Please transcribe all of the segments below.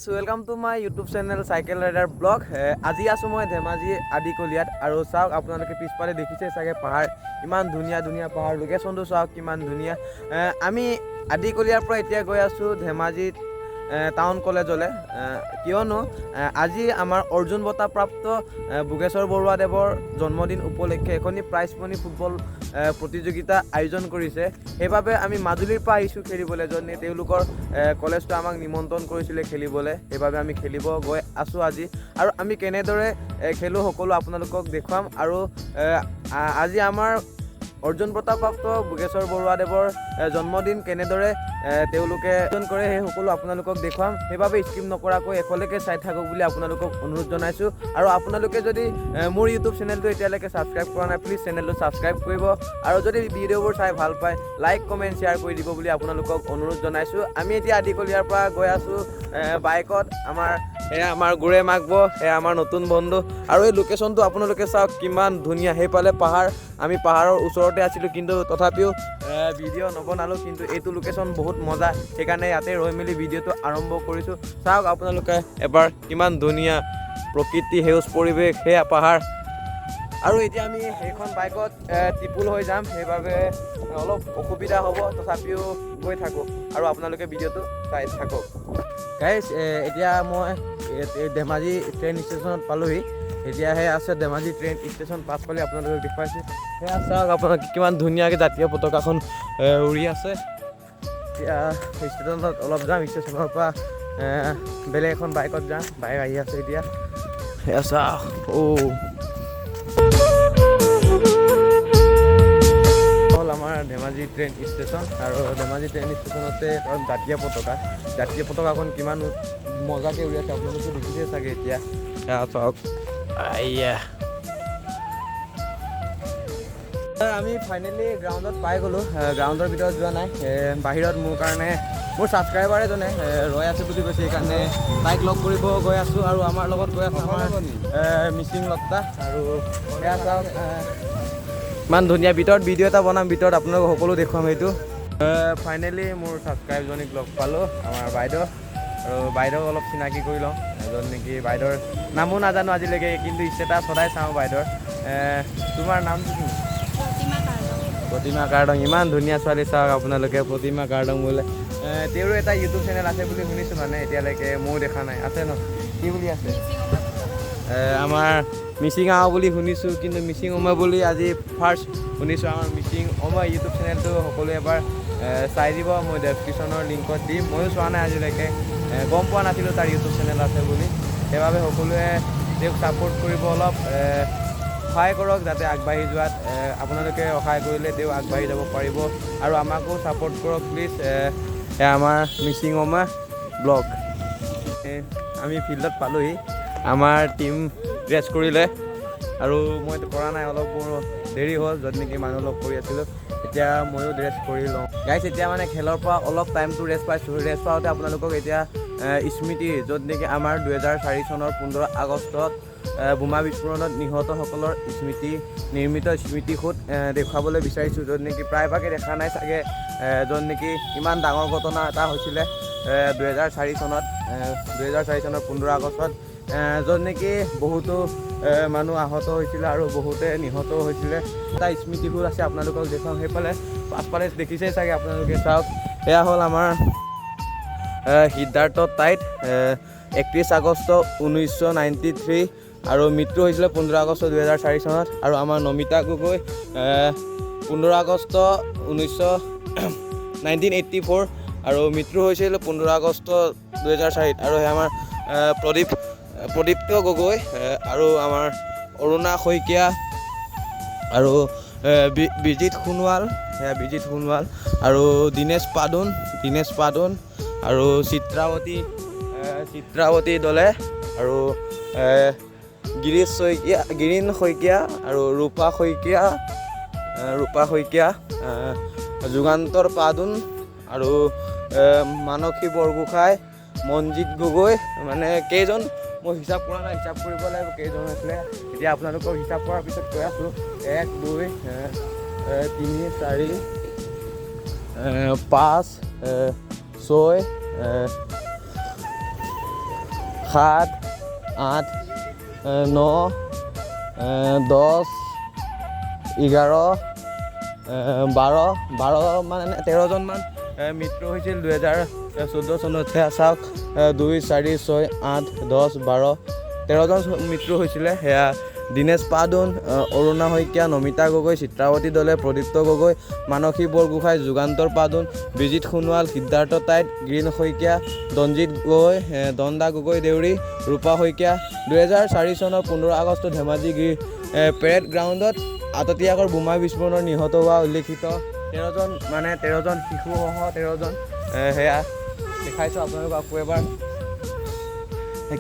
Welcome to my YouTube channel cycle rider blog. আজি আছোঁ মই ধেমাজি আদিকলিয়াত আৰু চাওক আপোনালোকে পিছফালে দেখিছে চাগে পাহাৰ, ইমান ধুনীয়া ধুনীয়া পাহাৰ। লোকেশ্যনটো চাওক কিমান ধুনীয়া। আমি আদিকলিয়াৰ পৰা এতিয়া গৈ আছোঁ ধেমাজি টাউন কলেজলৈ, কিয়নো আজি আমাৰ অৰ্জুন বঁটা প্ৰাপ্ত ভোগেশ্বৰ বৰুৱাদেৱৰ জন্মদিন উপলক্ষে এখনি প্ৰাইজ মানি ফুটবল প্ৰতিযোগিতা আয়োজন কৰিছে। সেইবাবে আমি মাজুলীৰ পৰা আহিছোঁ খেলিবলৈ, য'ত তেওঁলোকৰ কলেজটো আমাক নিমন্ত্ৰণ কৰিছিলে খেলিবলৈ। সেইবাবে আমি খেলিব গৈ আছোঁ আজি, আৰু আমি কেনেদৰে খেলোঁ সকলো আপোনালোকক দেখুৱাম। আৰু আজি আমাৰ অৰ্জুন বঁটা প্ৰাপ্ত ভোগেশ্বৰ বৰুৱাদেৱৰ জন্মদিন কেনেদৰে তেওঁলোকে আয়োজন কৰে সেই সকলো আপোনালোকক দেখুৱাম। সেইবাবে স্কিপ নকৰাকৈ এফালেকে চাই থাকক বুলি আপোনালোকক অনুৰোধ জনাইছোঁ। আৰু আপোনালোকে যদি মোৰ ইউটিউব চেনেলটো এতিয়ালৈকে ছাবস্ক্ৰাইব কৰা নাই, প্লিজ চেনেলটো ছাবস্ক্ৰাইব কৰিব। আৰু যদি ভিডিঅ'বোৰ চাই ভাল পায়, লাইক কমেণ্ট শ্বেয়াৰ কৰি দিব বুলি আপোনালোকক অনুৰোধ জনাইছোঁ। আমি এতিয়া আদিকলিয়াৰ পৰা গৈ আছোঁ বাইকত। এয়া আমাৰ গুৰে মাগব, এয়া আমাৰ নতুন বন্ধু। আৰু এই লোকেশ্যনটো আপোনালোকে চাওক কিমান ধুনীয়া। সেইফালে পাহাৰ, আমি পাহাৰৰ ওচৰতে আছিলোঁ, কিন্তু তথাপিও ভিডিঅ' নবনালোঁ। কিন্তু এইটো লোকেশ্যন বহুত মজা, সেইকাৰণে ইয়াতে ৰৈ মেলি ভিডিঅ'টো আৰম্ভ কৰিছোঁ। চাওক আপোনালোকে এবাৰ কিমান ধুনীয়া প্ৰকৃতি, সেউজ পৰিৱেশ, সেয়া পাহাৰ। আৰু এতিয়া আমি সেইখন বাইকত টিপুল হৈ যাম, সেইবাবে অলপ অসুবিধা হ'ব, তথাপিও গৈ থাকোঁ আৰু আপোনালোকে ভিডিঅ'টো চাই থাকক। গাইজ, এতিয়া মই ধেমাজি ট্ৰেইন ষ্টেচনত পালোহি। এতিয়াহে আছে ধেমাজি ট্ৰেইন ষ্টেচন পাছ পালি আপোনালোকক দেখুৱাইছোঁ। সেয়া চাওক আপোনালোকে কিমান ধুনীয়াকৈ জাতীয় পতাকাখন উৰি আছে। এতিয়া ষ্টেচনত অলপ যাম, ষ্টেচনৰ পৰা বেলেগ এখন বাইকত যাম। বাইক আহি আছে এতিয়া, সেয়া চাওক। হ'ল আমাৰ ধেমাজি ট্ৰেইন ষ্টেচন, আৰু ধেমাজি ট্ৰেইন ষ্টেচনতে জাতীয় পতাকাখন কিমান মজাকৈ উৰি আছে আপোনালোকে দেখিছে চাগে এতিয়া। সেয়া চাওক। আমি ফাইনেলি গ্ৰাউণ্ডত পাই গ'লোঁ। গ্ৰাউণ্ডৰ ভিতৰত যোৱা নাই, বাহিৰত মোৰ কাৰণে মোৰ ছাবস্ক্ৰাইবাৰ এজনে ৰৈ আছে বুলি কৈছে, সেইকাৰণে তাইক লগ কৰিব গৈ আছোঁ। আৰু আমাৰ লগত গৈ আছোঁ আমাৰ মিচিং লত্তা। আৰু সেয়া চাওক ইমান ধুনীয়া। ভিতৰত ভিডিঅ' এটা বনাম, ভিতৰত আপোনালোকক সকলো দেখুৱাম। সেইটো ফাইনেলি মোৰ ছাবস্ক্ৰাইবজনীক লগ পালোঁ, আমাৰ বাইদেউ। আৰু বাইদেউক অলপ চিনাকি কৰি লওঁ, এজন নেকি বাইদেউৰ নামো নাজানো আজিলৈকে, কিন্তু ষ্টেটাছ সদায় চাওঁ বাইদেউৰ। তোমাৰ নামটো কি? প্ৰতিমা কাৰ্ডং। ইমান ধুনীয়া ছোৱালী, চাওক আপোনালোকে, প্ৰতিমা কাৰ্ডং বোলে। তেওঁৰো এটা ইউটিউব চেনেল আছে বুলি শুনিছোঁ, মানে এতিয়ালৈকে ময়ো দেখা নাই। আছে ন? কি বুলি আছে? আমাৰ মিচিং আও বুলি শুনিছোঁ, কিন্তু মিচিং অময় বুলি আজি ফাৰ্ষ্ট শুনিছোঁ। আমাৰ মিচিং অময় ইউটিউব চেনেলটো সকলোৱে এবাৰ চাই দিব, মই ডেছক্ৰিপশ্যনৰ লিংকত দিম। ময়ো চোৱা নাই আজিলৈকে, গম পোৱা নাছিলোঁ তাৰ ইউটিউব চেনেল আছে বুলি। সেইবাবে সকলোৱে তেওঁক ছাপোৰ্ট কৰিব, অলপ সহায় কৰক যাতে আগবাঢ়ি যোৱাত। আপোনালোকে সহায় কৰিলে তেওঁ আগবাঢ়ি যাব পাৰিব, আৰু আমাকো ছাপোৰ্ট কৰক প্লিজ। এয়া আমাৰ মিচিং অময় ব্লগ। আমি ফিল্ডত পালোহি, আমাৰ টীম ড্ৰেছ কৰিলে, আৰু মইতো কৰা নাই, অলপ মোৰ দেৰি হ'ল, য'ত নেকি মানুহ লগ কৰি আছিলোঁ। এতিয়া ময়ো ড্ৰেছ কৰি লওঁ গাইজ। এতিয়া মানে খেলৰ পৰা অলপ টাইমটো ৰেষ্ট পাইছোঁ। ৰেষ্ট পাওঁতে আপোনালোকক এতিয়া স্মৃতি, য'ত নেকি আমাৰ 2004 চনৰ 15 আগষ্টত বোমা বিস্ফোৰণত নিহতসকলৰ নিৰ্মিত স্মৃতিসৌধ দেখুৱাবলৈ বিচাৰিছোঁ, য'ত নেকি প্ৰায়ভাগে দেখা নাই চাগে। য'ত নেকি ইমান ডাঙৰ ঘটনা এটা হৈছিলে 2004 চনত, 2004 চনৰ 15 আগষ্টত, য'ত নেকি বহুতো মানুহ আহত হৈছিলে আৰু বহুতে নিহতও হৈছিলে। এটা স্মৃতিসৌধ আছে, আপোনালোকক দেখুৱাম। সেইফালে পাছফালে দেখিছেই চাগে আপোনালোকে, চাওক। এয়া হ'ল আমাৰ সিদ্ধাৰ্থ টাইট, 31 আগষ্ট 1993, আৰু মৃত্যু হৈছিলে 15 আগষ্ট 2004 চনত। আৰু আমাৰ নমিতা গগৈ 15 আগষ্ট 1984, আৰু মৃত্যু হৈছিল 15 আগষ্ট 2004। আৰু সেই আমাৰ প্ৰদীপ্ত গগৈ, আৰু আমাৰ অৰুণা শইকীয়া, আৰু বিজিত সোণোৱাল, আৰু দীনেশ পাদুন, আৰু চিত্ৰাৱতী দলে, আৰু গিৰীণ শইকীয়া, আৰু ৰূপা শইকীয়া, যুগান্তৰ পাদুন, আৰু মানসী বৰগোহাঁই, মনজিত গগৈ। মানে কেইজন মই হিচাপ কৰা নাই, হিচাপ কৰিব লাগিব কেইজন হৈছিলে। এতিয়া আপোনালোকক হিচাপ কৰাৰ পিছত কৈ আছোঁ। 1 2 3 4 5 6 7, 8, 9, 10, 11, 12 মানে 13জনমান মৃত্যু হৈছিল 2014 চনত। চাওক 2, 4, 6, 8, 10, 12, 13জন মৃত্যু হৈছিলে। সেয়া দীনেশ পাদুন, অৰুণা শইকীয়া, নমিতা গগৈ, চিত্ৰাৱতী দলে, প্ৰদীপ্ত গগৈ, মানসী বৰগোহাঁই, যুগান্তৰ পাদুন, বিজিত সোণোৱাল, সিদ্ধাৰ্থ টাইট, গ্ৰীণ শইকীয়া, দঞ্জিত গগৈ, দণ্ডা গগৈ দেউৰী, ৰূপা শইকীয়া। 2004 চনৰ 15 আগষ্ট ধেমাজি পেৰেড গ্ৰাউণ্ডত আততীয়াকৈ বোমা বিস্ফোৰণত নিহত হোৱা উল্লেখিত 13জন শিশুসহ 13জন সেয়া দেখাইছোঁ আপোনালোকক আকৌ এবাৰ।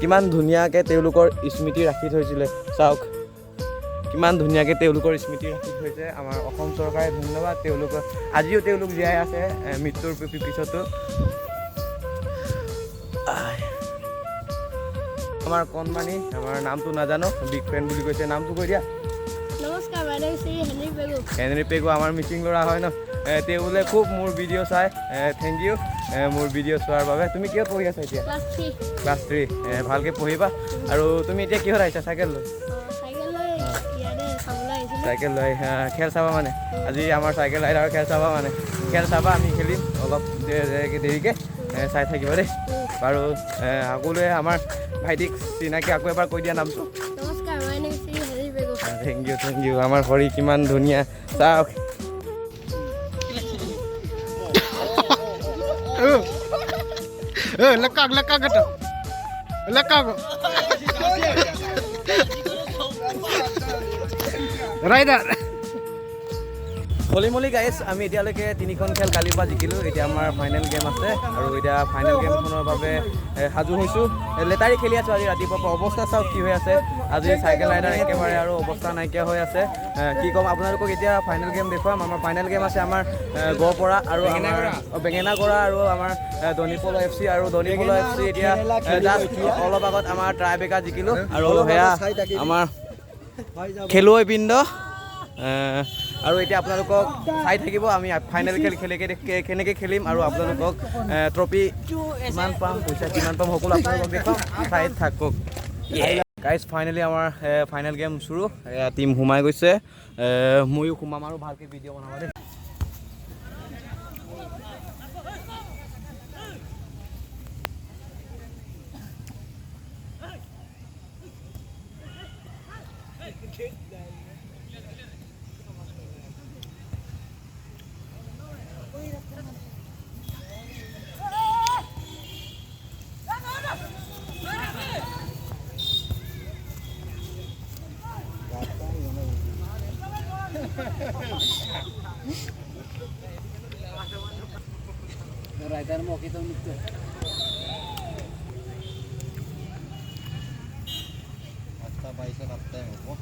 কিমান ধুনীয়াকৈ তেওঁলোকৰ স্মৃতি ৰাখি থৈছিলে, চাওক কিমান ধুনীয়াকৈ তেওঁলোকৰ স্মৃতি ৰাখি থৈছে আমাৰ অসম চৰকাৰে। ধন্যবাদ তেওঁলোকৰ, আজিও তেওঁলোক জীয়াই আছে মৃত্যুৰ পিছতো। আমাৰ কণমানি, আমাৰ নামটো নাজানো, বিগ ফ্ৰেণ্ড বুলি কৈছে, নামটো কৈ দিয়া। নমস্কাৰ, বাইদেউ শ্ৰী হেনৰি পেগু। হেনৰি পেগু আমাৰ মিচিং ল'ৰা হয় ন। তেওঁ বোলে খুব মোৰ ভিডিঅ' চাই। থেংক ইউ মোৰ ভিডিঅ' চোৱাৰ বাবে। তুমি কিহত পঢ়ি আছা এতিয়া? ক্লাছ 3। ভালকৈ পঢ়িবা। আৰু তুমি এতিয়া কিহত আহিছা? চাইকেল লৈ? চাইকেল লৈ খেল চাবা মানে? আজি আমাৰ চাইকেল ৰাইড আৰু খেল চাবা মানে? খেল চাবা, আমি খেলিম অলপ দেৰিকৈ, চাই থাকিবা দেই। বাৰু আগলৈ আমাৰ ভাইটিক চিনাকি আকৌ এবাৰ কৈ দিয়া নামটো। নমস্কাৰ, my name Shri Henry Pegu. Thank you. আমাৰ হৰি কিমান ধুনীয়া, চাওক। lekak gitu. Lekak. Rider. হলিমলি গাইজ, আমি এতিয়ালৈকে 3খন খেল কালিৰ পৰা জিকিলোঁ। এতিয়া আমাৰ ফাইনেল গেম আছে আৰু এতিয়া ফাইনেল গেমখনৰ বাবে সাজু হৈছোঁ। লেটাৰী খেলি আছোঁ আজি ৰাতিপুৱাৰ পৰা। অৱস্থা চাওক কি হৈ আছে আজি, চাইকেল ৰাইডাৰ একেবাৰে আৰু অৱস্থা নাইকিয়া হৈ আছে। কি ক'ম আপোনালোকক, এতিয়া ফাইনেল গেম দেখুৱাম। আমাৰ ফাইনেল গেম আছে আমাৰ গহপৰা আৰু আমাৰ বেঙেনাগড়া আৰু আমাৰ দনিপল FC আৰু দনিপল FC। এতিয়া জাষ্ট অলপ আগত আমাৰ ট্ৰাইবেকাৰ জিকিলোঁ আৰু সেয়া আমাৰ খেলুৱৈবৃন্দ। আৰু এতিয়া আপোনালোকক চাই থাকিব আমি ফাইনেল খেল কেনেকৈ খেলিম আৰু আপোনালোকক ট্ৰফি কিমান পাম, পইচা কিমান পাম, সকলো আপোনালোকক দেখুৱাম, চাই থাকক। গাইজ ফাইনেলি আমাৰ ফাইনেল গেম চুৰু। টিম সোমাই গৈছে, ময়ো সোমাম আৰু ভালকৈ ভিডিঅ' বনাব দেই। Rider mau kita gitu. Hasta paisa kapten apa?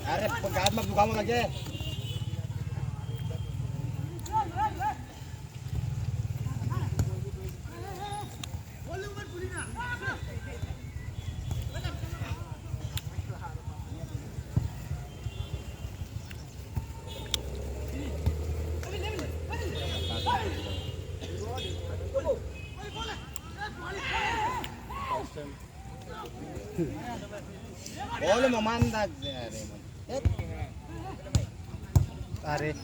Arep pegat mak kamu lagi. Boleh memandak tarik.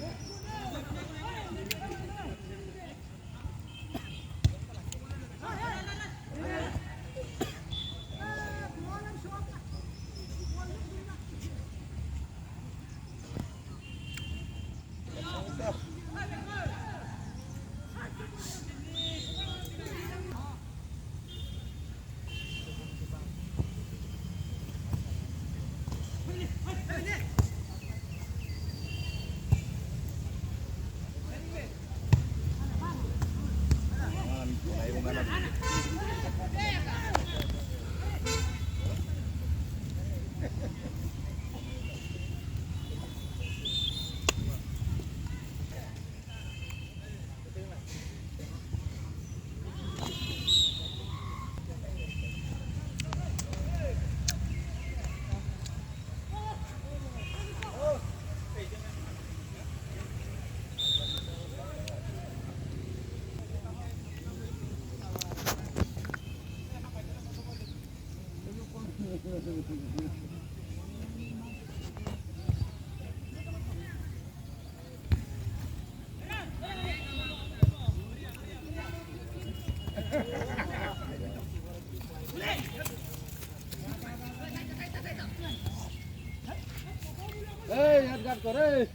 Are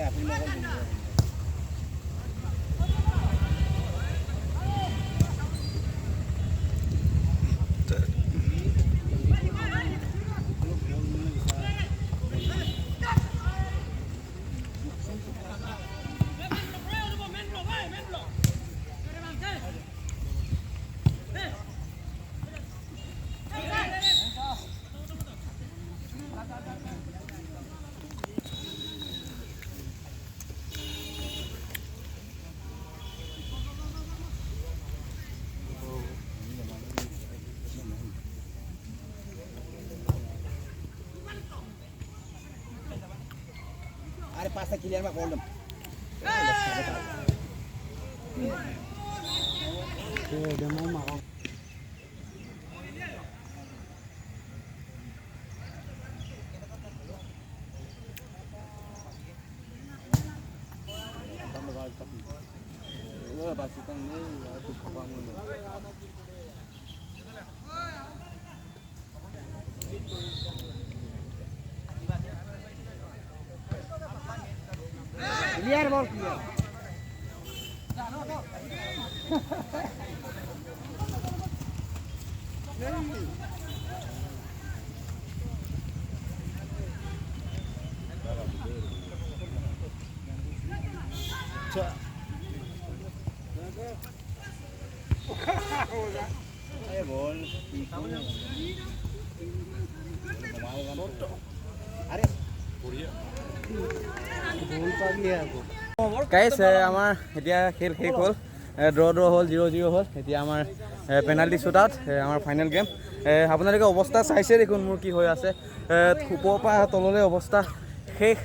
apni mako are pasta clear ma koldem demo ma clear ball clear ball are গাইছ আমাৰ এতিয়া খেল শেষ হ'ল draw হ'ল 0-0 হ'ল এতিয়া আমাৰ পেনাল্টি শ্বুট আউট আমাৰ ফাইনেল গেম আপোনালোকে অৱস্থা চাইছে দেখোন মোৰ কি হৈ আছে ওপৰৰ পৰা তললৈ অৱস্থা শেষ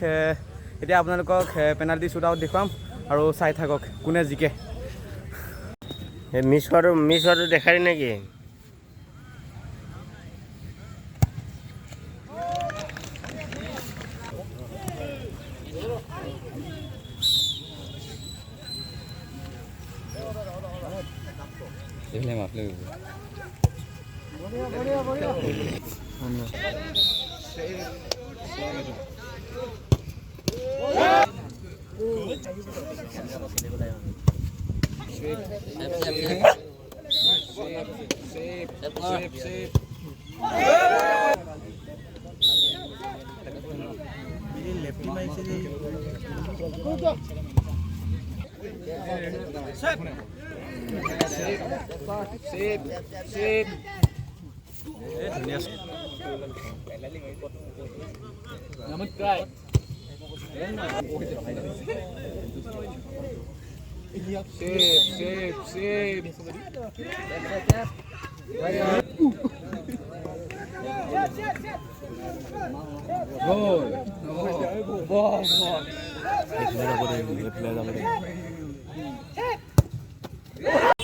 এতিয়া আপোনালোকক পেনাল্টি শ্বুট আউট দেখুৱাম আৰু চাই থাকক কোনে জিকে মিছ হোৱাটো দেখাই নেকি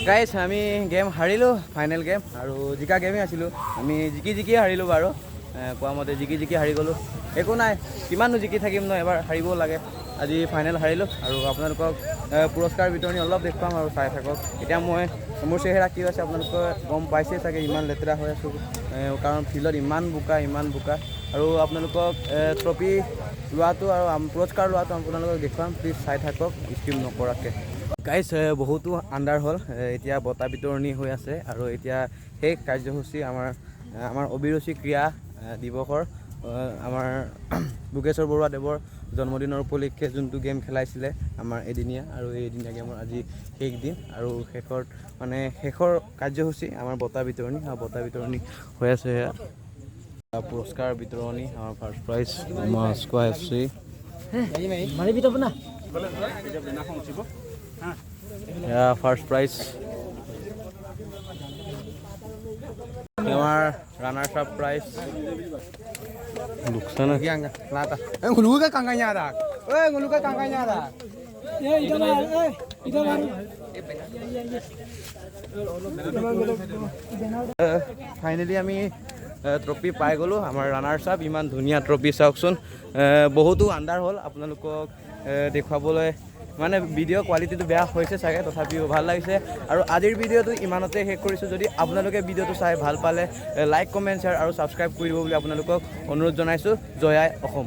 গাইছ আমি গেম হাৰিলোঁ ফাইনেল গেম আৰু জিকা গেমেই আছিলোঁ আমি জিকি হাৰিলোঁ বাৰু কোৱা মতে জিকি হাৰি গ'লোঁ একো নাই কিমাননো জিকি থাকিম ন এবাৰ হাৰিবও লাগে আজি ফাইনেল হাৰিলোঁ আৰু আপোনালোকক পুৰস্কাৰ বিতৰণি অলপ দেখুৱাম আৰু চাই থাকক এতিয়া মই মোৰ চেহেৰা কি হৈছে আপোনালোকে গম পাইছেই চাগে ইমান লেতেৰা হৈ আছোঁ কাৰণ ফিল্ডত ইমান বোকা আৰু আপোনালোকক ট্ৰফি লোৱাটো আৰু পুৰস্কাৰ লোৱাটো আপোনালোকক দেখুৱাম প্লিজ চাই থাকক স্কিপ নকৰাকৈ গাইছ বহুতো আণ্ডাৰ হ'ল এতিয়া বঁটা বিতৰণি হৈ আছে আৰু এতিয়া সেই কাৰ্যসূচী আমাৰ অভিৰুচি ক্ৰীড়া দিৱসৰ আমাৰ বোগেশ্বৰ বৰুৱাদেৱৰ জন্মদিনৰ উপলক্ষে যোনটো গেম খেলাইছিলে আমাৰ এদিনীয়া, আৰু এই এদিনীয়া গেমৰ আজি শেষ দিন আৰু শেষৰ কাৰ্যসূচী আমাৰ বঁটা বিতৰণি। বঁটা বিতৰণি হৈ আছে। পুৰস্কাৰ বিতৰণি আমাৰ first prize Moscow FC। First prize আমাৰ রানার্স আপ প্রাইজ লোকসান আছে। lata nguluka kangkanya ada nguluka kangkanya ada finally আমি ট্ৰফি পাই গ'লোঁ। আমাৰ ৰানাৰ্ছ আপ ইমান ধুনীয়া ট্ৰফি চাওকচোন। বহুতো আণ্ডাৰ হ'ল, আপোনালোকক দেখুৱাবলৈ মানে ভিডিঅ' কোৱালিটিটো বেয়া হৈছে চাগে, তথাপিও ভাল লাগিছে। আৰু আজিৰ ভিডিঅ'টো ইমানতে শেষ কৰিছোঁ। যদি আপোনালোকে ভিডিঅ'টো চাই ভাল পালে লাইক কমেণ্ট শ্বেয়াৰ আৰু ছাবস্ক্ৰাইব কৰি দিব বুলি আপোনালোকক অনুৰোধ জনাইছোঁ। জয় আই অসম।